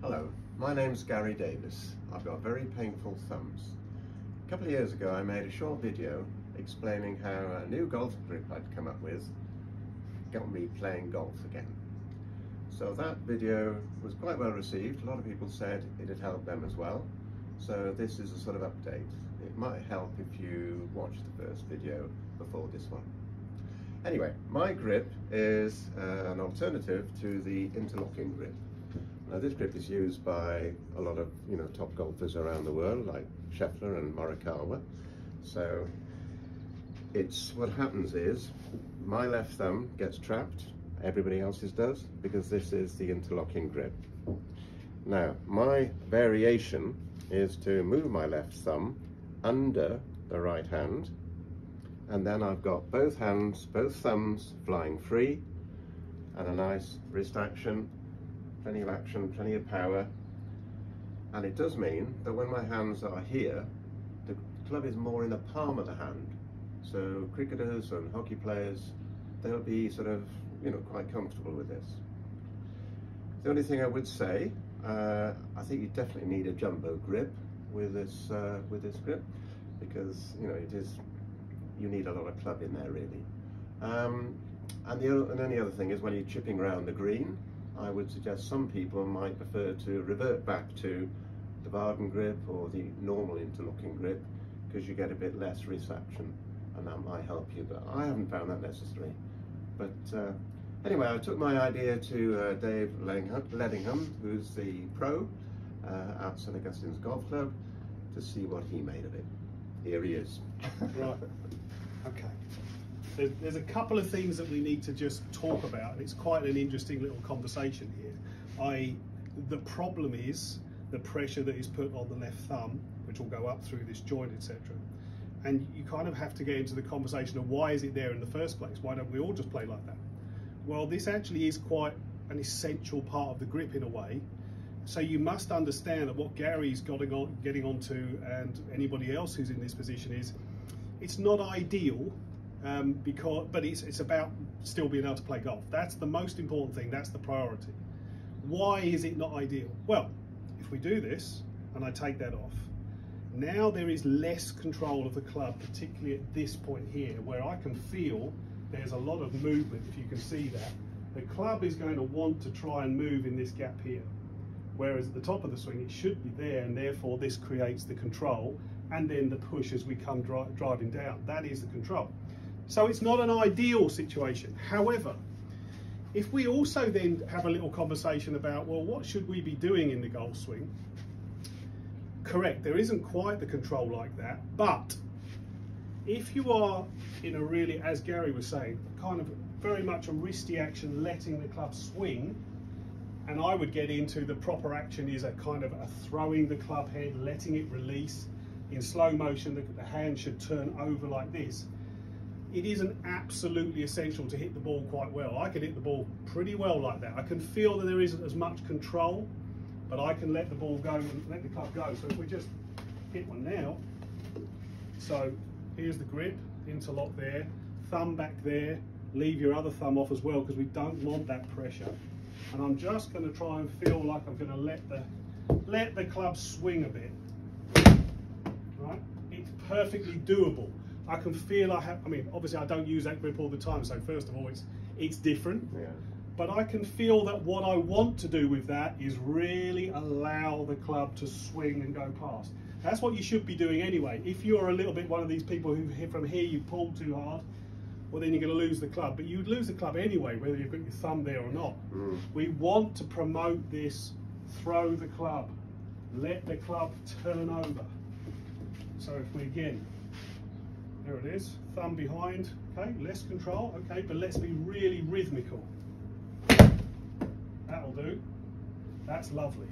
Hello, my name's Gary Davis. I've got very painful thumbs. A couple of years ago I made a short video explaining how a new golf grip I'd come up with got me playing golf again. So that video was quite well received. A lot of people said it had helped them as well. So this is a sort of update. It might help if you watch the first video before this one. Anyway, my grip is an alternative to the interlocking grip. Now this grip is used by a lot of top golfers around the world, like Scheffler and Morikawa. So what happens is my left thumb gets trapped, everybody else's does, because this is the interlocking grip. Now my variation is to move my left thumb under the right hand, and then I've got both thumbs flying free, and a nice wrist action, plenty of power. And it does mean that when my hands are here, the club is more in the palm of the hand. So cricketers and hockey players, they'll be sort of, quite comfortable with this. The only thing I would say, I think you definitely need a jumbo grip with this grip, because you need a lot of club in there really. And the only other thing is when you're chipping around the green, I would suggest some people might prefer to revert back to the Varden grip or the normal interlocking grip, because you get a bit less wrist action, and that might help you, but I haven't found that necessary. But anyway, I took my idea to Dave Ledingham, who's the pro at St Augustines Golf Club, to see what he made of it. Here he is. Right, okay. There's a couple of things that we need to just talk about. It's quite an interesting little conversation here. The problem is the pressure that is put on the left thumb, which will go up through this joint, etc. And you kind of have to get into the conversation of why is it there in the first place? Why don't we all just play like that? Well, this actually is quite an essential part of the grip in a way. So you must understand that what Gary's getting onto, and anybody else who's in this position, is it's not ideal. But it's about still being able to play golf. That's the most important thing. That's the priority. Why is it not ideal? Well, if we do this and I take that off, now there is less control of the club, particularly at this point here, where I can feel there's a lot of movement. If you can see that, the club is going to want to try and move in this gap here, whereas at the top of the swing it should be there, and therefore this creates the control, and then the push as we come driving down. That is the control. So it's not an ideal situation. However, if we also then have a little conversation about, well, what should we be doing in the golf swing? Correct, there isn't quite the control like that, but if you are in a really, as Gary was saying, kind of very much a wristy action, letting the club swing, and I would get into the proper action is a kind of a throwing the club head, letting it release. In slow motion, the hand should turn over like this. It isn't absolutely essential to hit the ball quite well. I can hit the ball pretty well like that. I can feel that there isn't as much control, but I can let the ball go and let the club go. So if we just hit one now, so here's the grip, interlock there, thumb back there, leave your other thumb off as well, because we don't want that pressure. And I'm just going to try and feel like I'm going to let the club swing a bit. Right? It's perfectly doable. I can feel obviously I don't use that grip all the time, so first of all it's different. Yeah. But I can feel that what I want to do with that is really allow the club to swing and go past. That's what you should be doing anyway. If you're a little bit one of these people who from here you pull too hard, well then you're going to lose the club. But you'd lose the club anyway, whether you've got your thumb there or not. We want to promote this, throw the club, let the club turn over. So if we again, there it is, thumb behind, okay, less control, okay, but let's be really rhythmical. That'll do, that's lovely.